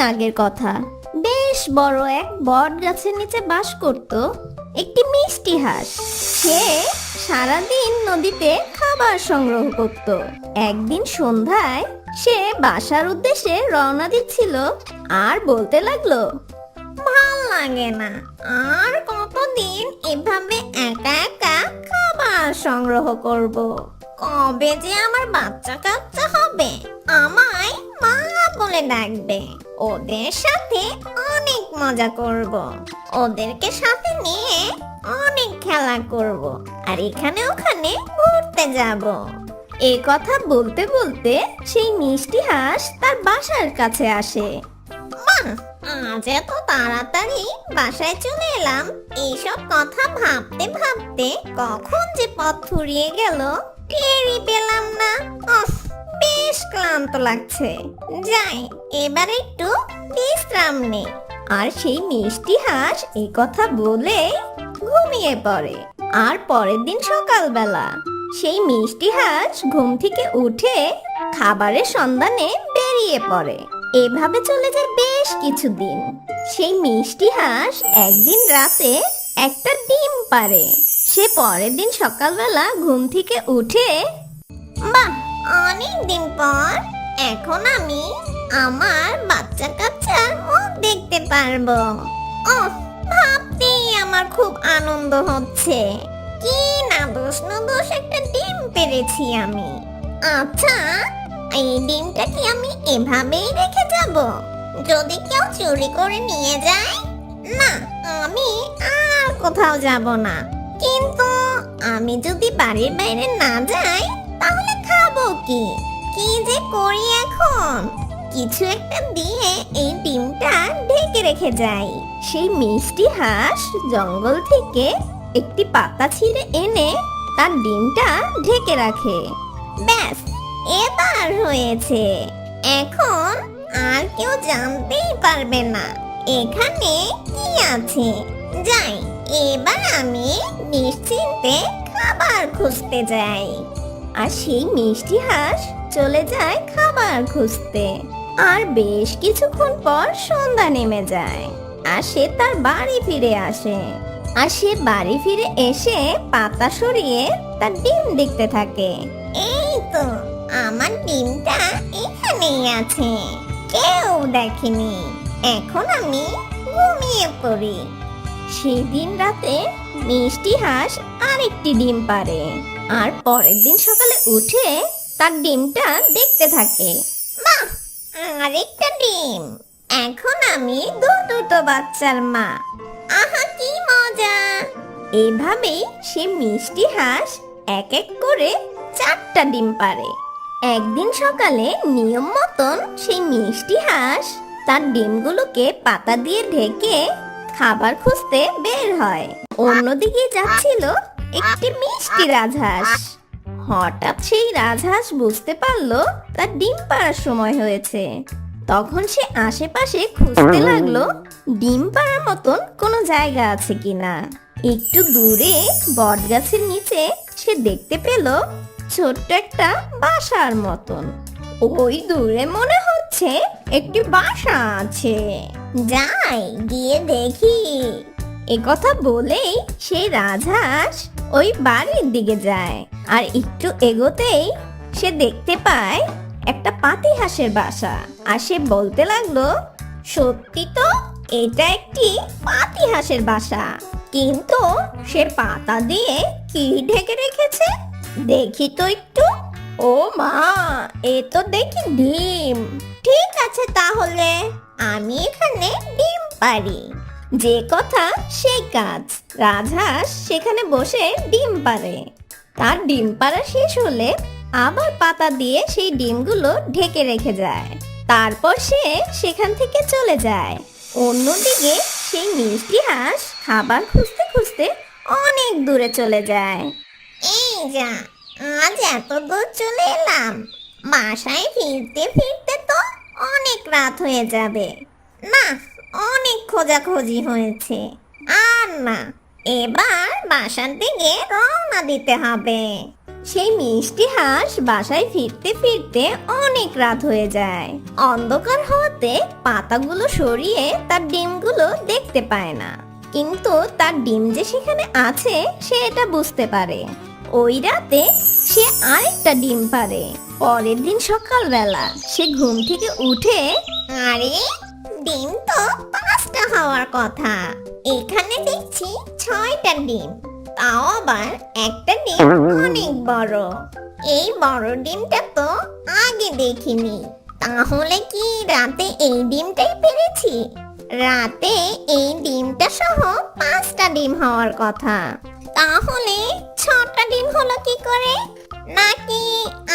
আগের কথা। বেশ বড় এক বট গাছের নিচে বাস করত একটি মিষ্টি হাঁস। সে সারাদিন নদীতে খাবার সংগ্রহ করত। একদিন সন্ধ্যায় সে বাসার উদ্দেশ্যে রওনা দিচ্ছিল আর বলতে লাগলো, ভাল লাগে না, আর কতদিন এভাবে একা একা খাবার সংগ্রহ করব। কবে যে আমার বাচ্চা কাচ্চা হবে, আমায় মা বলে ডাকবে। ওদের সাথে অনেক মজা করব, ওদেরকে সাথে নিয়ে অনেক খেলা করব, আর এখানে ওখানে ঘুরতে যাব। এ কথা বলতে বলতে সেই মিষ্টি হাঁস তার বাসার কাছে আসে। বাহ, আজ এত তাড়াতাড়ি বাসায় চলে এলাম। এইসব কথা ভাবতে ভাবতে কখন যে পথ ফুরিয়ে গেল টেরই পেলাম না। বেশ ক্লান্ত লাগছে, যাই এবার একটু বিশ্রাম নেই। আর সেই মিষ্টি হাঁস এই কথা বলে ঘুমিয়ে পড়ে। আর পরের দিন সকালবেলা সেই মিষ্টি হাঁস ঘুম থেকে উঠে খাবারের সন্ধানে বেরিয়ে পড়ে। এভাবে চলে যায় বেশ কিছুদিন। সেই মিষ্টি হাঁস একদিন রাতে একটা ডিম পাড়ে। সে পরের দিন সকালবেলা ঘুম থেকে উঠে, বাহ, অনেক দিন পর এখন আমি আমার বাচ্চা কাচ্চার মুখ দেখতে পারবো। ভাবতেই আমার খুব আনন্দ হচ্ছে। কি নাদোষ নদোষ একটা ডিম পেরেছি আমি। আচ্ছা, এই ডিমটা কি আমি এভাবেই রেখে যাব? যদি কেউ চুরি করে নিয়ে যায়? না, আমি আর কোথাও যাব না। কিন্তু আমি যদি বাড়ির বাইরে না যাই তাহলে খাবো কি? কি যে করি এখন? কিছু একটা দিয়ে এই ডিমটা ঢেকে রেখে যাই। সেই মিষ্টি হাঁস জঙ্গল থেকে একটি পাতা ছিঁড়ে এনে তার ডিমটা ঢেকে রাখে। ব্যাস, এবার হয়েছে। এখন আর কেউ জানতেই পারবে না এখানে কি আছে। যাই, এবার আমি নিশ্চিন্তে খাবার খুঁজতে যাই। আর সেই মিষ্টি হাঁস চলে যায় খাবার খুঁজতে। আর বেশ কিছুক্ষণ পর সন্ধ্যা নেমে যায় আর সে তার বাড়ি ফিরে আসে। আর সে বাড়ি ফিরে এসে পাতা সরিয়ে তার ডিম দেখতে থাকে। এই তো, আমার ডিমটা এখানেই আছে, কেউ দেখেনি। এখন আমি ঘুমিয়ে পড়ি। সেদিন রাতে মিষ্টি হাঁস আরেকটি ডিম পাড়ে। আর পরের দিন সকালে উঠে তার ডিমটা দেখতে থাকে। বাহ, আরেকটা ডিম। এখন আমি দুটো বাচ্চার মা। আহা, কি মজা! এইভাবেই সে মিষ্টি হাঁস এক এক করে 4টা ডিম পাড়ে। একদিন সকালে নিয়ম মতন সেই মিষ্টি হাঁস তার ডিমগুলোকে পাতা দিয়ে ঢেকে খাবার খুঁজতে বের হয়। অন্যদিকে যাচ্ছিল একটি মিষ্টি রাজহাঁস। হঠাৎ সেই রাজহাঁস বুঝতে পারলো তার ডিম পাড়ার সময় হয়েছে। তখন সে আশেপাশে খুঁজতে লাগলো ডিম পাড়ার মতন কোনো জায়গা আছে কিনা। একটু দূরে বটগাছের নিচে সে দেখতে পেল ছোট্ট একটা বাসার মতন। ওই দূরে মনে হচ্ছে একটি বাসা আছে, যাই গিয়ে দেখি। একথা বলেই সেই রাজহাঁস ওই বাড়ির দিকে যায়। আর একটু এগোতেই সে দেখতে পায় একটা পাতিহাঁসের বাসা। আর সে বলতে লাগলো, সত্যি তো, এটা একটি পাতিহাঁসের বাসা, কিন্তু সে পাতা দিয়ে কি ঢেকে রেখেছে দেখি তো একটু। ও মা, এ তো দেখি ডিম। ঠিক আছে, তাহলে আমি এখানে ডিম পারি। যে কথা সেই কাজ। রাজহাঁস সেখানে বসে ডিম পাড়ে। তার ডিম পাড়া শেষ হলে আবার পাতা দিয়ে সেই ডিমগুলো ঢেকে রেখে যায়। তারপর সে সেখান থেকে চলে যায়। অন্যদিকে সেই মিষ্টি হাঁস খাবার খুঁজতে খুঁজতে অনেক দূরে চলে যায়। এই যা, আজ এত দূর চলে এলাম, বাসায় ফিরতে ফিরতে তো অনেক রাত হয়ে যাবে। না, অনেক খোঁজাখুঁজি হয়েছে, আর না, এবার বাসার দিকে রওনা দিতে হবে। সেই মিষ্টি হাঁস বাসায় ফিরতে ফিরতে অনেক রাত হয়ে যায়। অন্ধকার হওয়াতে পাতাগুলো সরিয়ে তার ডিমগুলো দেখতে পায় না, কিন্তু তার ডিম যে সেখানে আছে সে এটা বুঝতে পারে। ওই রাতে সে আরেকটা ডিম পারে। পরের দিন সকালবেলা সে ঘুম থেকে উঠে, আরে ডিম তো 5টা হওয়ার কথা, এখানে দেখছি 6টা ডিম, তাও আবার একটা ডিম অনেক বড়। এই বড় ডিমটা তো আগে দেখিনি। তাহলে কি রাতে এই ডিমটাই পেরেছি? রাতে এই ডিমটা সহ 5টা ডিম হওয়ার কথা, তাহলে 6টা ডিম হলো কি করে? নাকি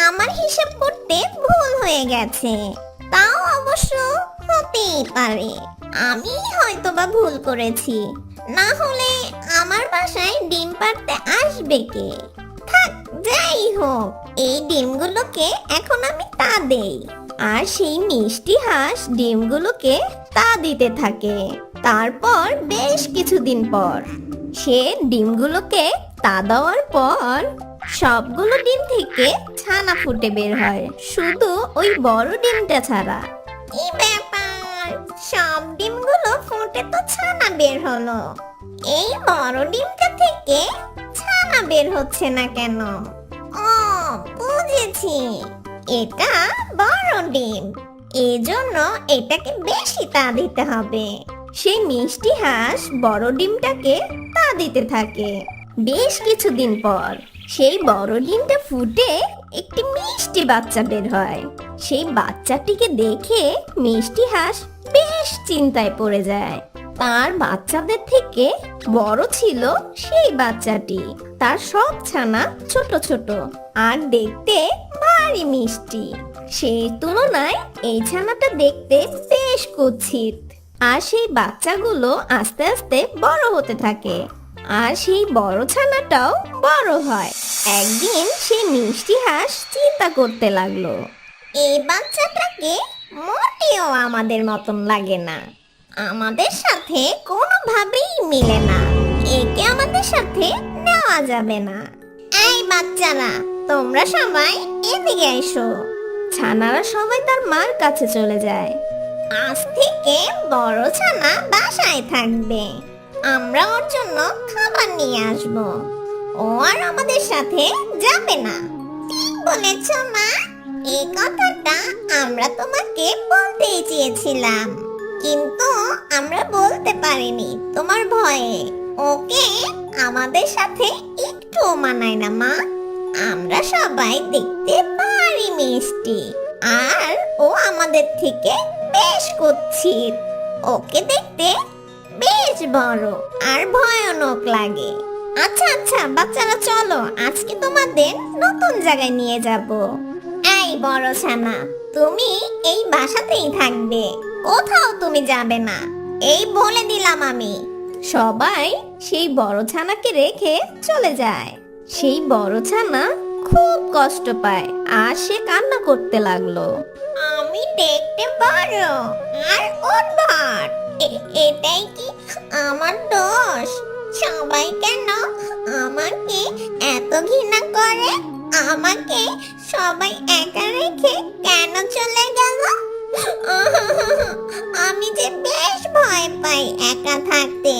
আমার হিসাব করতে ভুল হয়ে গেছে? তাও অবশ্য হতেই পারে, আমি হয়তোবা ভুল করেছি। না হলে আমার বাসায় ডিম পাড়তে আসবে কে? থাক, যাই হোক, এই ডিমগুলোকে এখন আমি তা দেই। আর সেই মিষ্টি হাঁস ডিমগুলোকে তা দিতে থাকে। তারপর বেশ কিছুদিন পর সে ডিমগুলোকে তা দেওয়ার পর সবগুলো ডিম থেকে ছানা ফুটে বের হয়, শুধু ওই বড় ডিমটা ছাড়া। কি ব্যাপার, সব ডিমগুলো ফুটে তো ছানা বের হলো, এই বড় ডিমটা থেকে ছানা বের হচ্ছে না কেন? ও, বুঝেছি, এটা বড় ডিম, এজন্য এটাকে বেশি তা দিতে হবে। সেই মিষ্টি হাঁস বড় ডিমটাকে তা দিতে থাকে। বেশ কিছুদিন পর সেই বড় ডিমটা ফুটে একটি মিষ্টি বাচ্চা বের হয়। সেই বাচ্চাটিকে দেখে মিষ্টি হাঁস বেশ চিন্তায় পড়ে যায়। তার বাচ্চাদের থেকে বড় ছিল সেই বাচ্চাটি। তার সব ছানা ছোট ছোট আর দেখতে ভারী মিষ্টি। সেই তুলনায় এই ছানাটা দেখতে বেশ কুৎসিত। আর সেই বাচ্চাগুলো আস্তে আস্তে বড় হতে থাকে, আর সেই বড় ছানাটাও বড় হয়। একদিন সেই মিষ্টি হাঁস চিন্তা করতে লাগলো, এই বাচ্চাটাকে মোটেও আমাদের মতন লাগে না, আমাদের সাথে কোনোভাবেই মিলে না, একে আমাদের সাথে নেওয়া যাবে না। এই বাচ্চারা, তোমরা সবাই এদিকে এসো। ছানারা সবাই তার মার কাছে চলে যায়। আজ থেকে বড় ছানা বাসায় থাকবে, আমরা ওর জন্য খাবার নিয়ে আসব, ও আর আমাদের সাথে যাবে না। ঠিক বলেছ মা, এই কথাটা আমরা তোমাকে বলতেই চেয়েছিলাম, কিন্তু আমরা বলতে পারিনি তোমার ভয়ে। ওকে আমাদের সাথে একটু মানায় না মা, আমরা সবাই দেখতে পারি মিষ্টি, আর ও আমাদের থেকে বেশ কুৎসিত, ওকে দেখতে বেশ বড় আর ভয়ানক লাগে। আচ্ছা আচ্ছা বাচ্চারা, চলো আজকে তোমাদের নতুন জায়গায় নিয়ে যাব। এই বড় ছানা, তুমি এই বাসাতেই থাকবে, কোথাও তুমি যাবে না, এই বলে দিলাম আমি। সবাই সেই বড় ছানাকে রেখে চলে যায়। সেই বড় ছানা খুব কষ্ট পায় আর সে কান্না করতে লাগলো। আমি দেখতে বড় আর উদ্ভট, এটাই কি আমার দোষ? সবাই কেন আমাকে এত ঘৃণা করে? আমাকে সবাই একা রেখে কেন চলে গেল? আমি যে বেশ ভয় পাই একা থাকতে।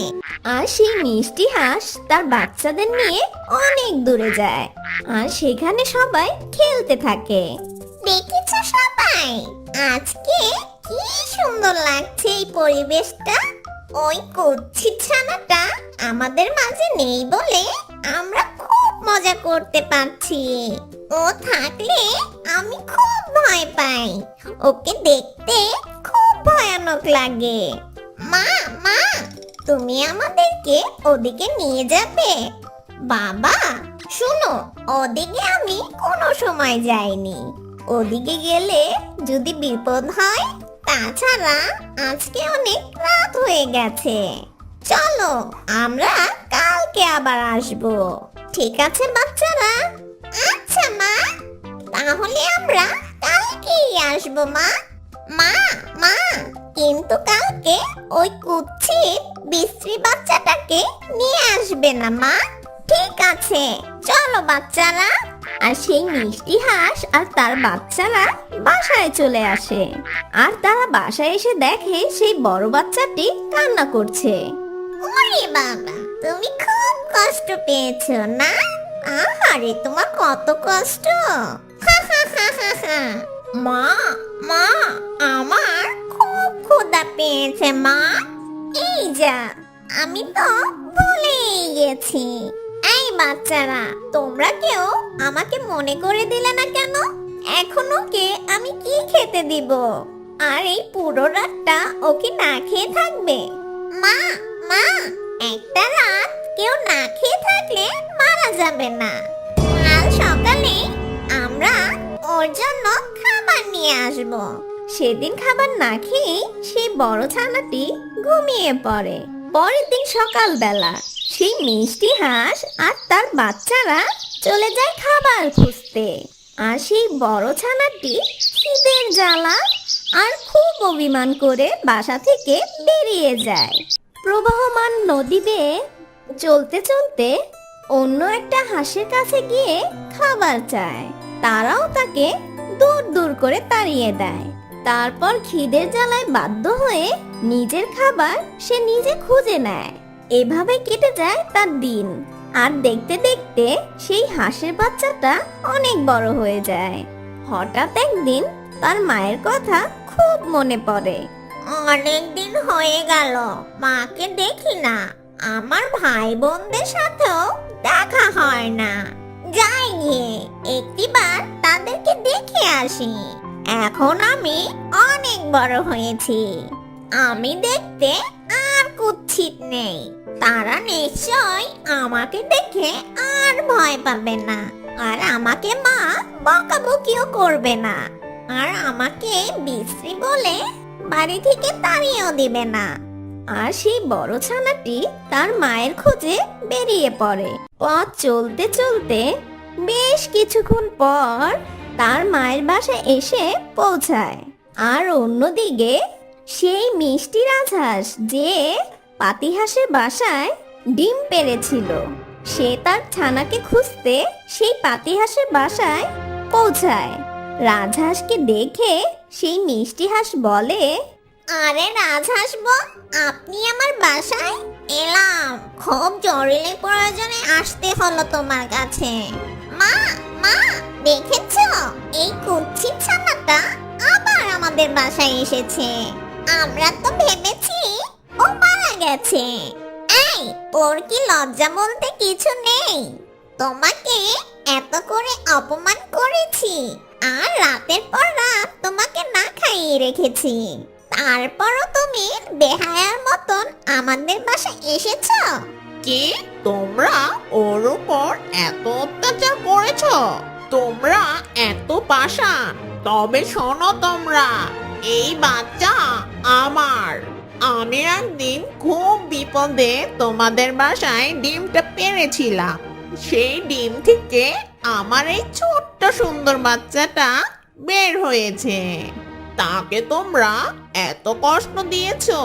আর সেই মিষ্টি হাঁস তার বাচ্চাদের নিয়ে অনেক দূরে যায়, আর সেখানে সবাই খেলতে থাকে। দেখেছ সবাই, আজকে কি সুন্দর লাগছে এই পরিবেশটা। ওই কুচ্ছিত ছানাটা আমাদের মাঝে নেই বলে আমরা খুব মজা করতে পারছি। ও থাকলে আমি খুব ভয় পাই, ওকে দেখতে খুব ভয়ানক লাগে। মা মা, তুমি আমাদেরকে ওদিকে নিয়ে যাবে? বাবা শুনো, ওদিকে আমি কোনো সময় যাইনি, ওদিকে গেলে যদি বিপদ হয়। তাছাড়া আজকে অনেক রাত হয়ে গেছে, চলো আমরা কালকে আবার আসবো। ঠিক আছে বাচ্চারা? আচ্ছা মা, তাহলে আমরা কালকেই আসবো মা। মা মা, কিন্তু কালকে ওই কুচ্ছিত বিশ্রী বাচ্চাটাকে নিয়ে আসবে না মা? ঠিক আছে, চলো বাচ্চারা। আর সেই মিষ্টি হাঁস আর তার বাচ্চারা বাসায় চলে আসে। আর তারা বাসায় এসে দেখে সেই বড় বাচ্চাটি কান্না করছে। ওরে বাবা, তুমি খুব কষ্ট পেয়েছো না? আহারে, তোমার কত কষ্ট। মা, মা, আমার খুব ক্ষুধা পেয়েছে মা। এই যা, আমি তো ভুলেই গেছি। এই বাচ্চারা, তোমরা কেউ আমাকে মনে করে দিলে না কেন? এখন ওকে আমি কি খেতে দিব? আর এই পুরো রাতটা ওকে না খেয়ে থাকবে? মা, মা, একটা রাত কেউ না খেয়ে থাকলে মারা যাবে না। কাল সকালে আমরা ওর জন্য খাবার নিয়ে আসব। সেদিন খাবার না খেয়ে সেই বড় ছানাটি ঘুমিয়ে পড়ে। পরের দিন সকালবেলা সেই মিষ্টি হাঁস আর তার বাচ্চারা চলে যায় খাবার খুঁজতে। আর সেই বড় ছানাটি খিদের জ্বালা আর খুব অভিমান করে বাসা থেকে বেরিয়ে যায়। প্রবাহমান নদী বেয়ে চলতে চলতে অন্য একটা হাঁসের কাছে গিয়ে খাবার চায়। তারাও তাকে দূর দূর করে তাড়িয়ে দেয়। তারপর খিদের জ্বালায় বাধ্য হয়ে নিজের খাবার সে নিজে খুঁজে নেয়। এভাবে কেটে যায় তার দিন। আর দেখতে দেখতে সেই হাঁসের বাচ্চাটা অনেক বড় হয়ে যায়। হঠাৎ একদিন তার মায়ের কথা খুব মনে পড়ে। অনেক দিন হয়ে গেল মাকে দেখি না। আমার ভাই বোনদের সাথেও দেখা হয় না। যাই গিয়ে একটিবার তাদেরকে দেখে আসি। এখন আমি অনেক বড় হয়েছি। আমি দেখতে আর কুৎসিত নেই। তারা নিশ্চয় আমাকে দেখে আর ভয় পাবে না। আর আমাকে মা বকাবকিও করবে না। আর আমাকে বিশ্রী বলে বাড়ি থেকে তাড়িয়েও দিবে না। আর সেই বড় ছানাটি তার মায়ের খোঁজে বেরিয়ে পড়ে। পথ চলতে চলতে বেশ কিছুক্ষণ পর তার মায়ের বাসায় এসে পৌঁছায়। আর অন্যদিকে সেই মিষ্টি রাজহাঁস যে পাতিহাঁসের বাসায় ডিম পেড়েছিল, সে তার ছানাকে খুঁজতে সেই পাতিহাঁসের বাসায় পৌঁছায়। রাজহাঁসকে দেখে সেই মিষ্টি হাঁস বলে, আরে রাজহাঁস বোন, আপনি আমার বাসায়? এলাম, খুব জরুরি প্রয়োজনে আসতে হলো তোমার কাছে। মা, মা, দেখেছো এই কুচ্ছিত ছানাটা আবার আমাদের বাসায় এসেছে। আমরা তো ভেবেছি ও মারা গেছে। এই, ওর কি লজ্জা বলতে কিছু নেই? তোমাকে এত করে অপমান করেছি, আর রাতের পর রাত তোমাকে না খাইয়ে রেখেছি। তারপরও তুমি বেহায়ার মতন আমাদের বাসায় এসেছো। কি তোমরা ওর উপর এত অত্যাচার করেছো? তোমরা এত পাষাণ? তবে শোনো, তোমরা এই বাচ্চা আমার। আমি একদিন খুব বিপদে তোমাদের বাসায় ডিমটা পেড়েছিলাম। সেই ডিম থেকে আমার এই ছোট্ট সুন্দর বাচ্চাটা বের হয়েছে। তাকে তোমরা এত কষ্ট দিয়েছো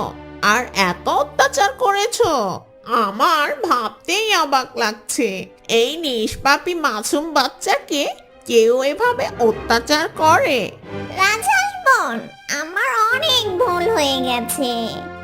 আর এত অত্যাচার করেছো, আমার ভাবতেই অবাক লাগছে। এই নিষ্পাপী মাসুম বাচ্চাকে কেউ এভাবে অত্যাচার করে? রাজহাঁস বোন, আমার অনেক ভুল হয়ে গেছে।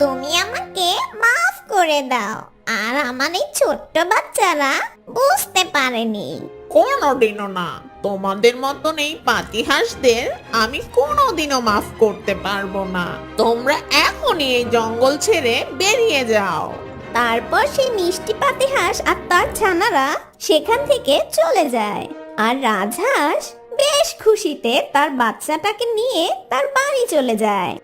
তুমি আমাকে মাফ করে দাও। আর আমার এই ছোট্ট বাচ্চারা বুঝতে পারেনি। কোনোদিনও না। তোমাদের মতন এই পাতিহাঁসদের আমি কোনোদিনও মাফ করতে পারবো না। তোমরা এখনই এই জঙ্গল ছেড়ে বেরিয়ে যাও। তারপর সেই মিষ্টি পাতিহাঁস আর তার ছানারা সেখান থেকে চলে যায়। আর রাজহাঁস বেশ খুশিতে তার বাচ্চাটাকে নিয়ে তার বাড়ি চলে যায়।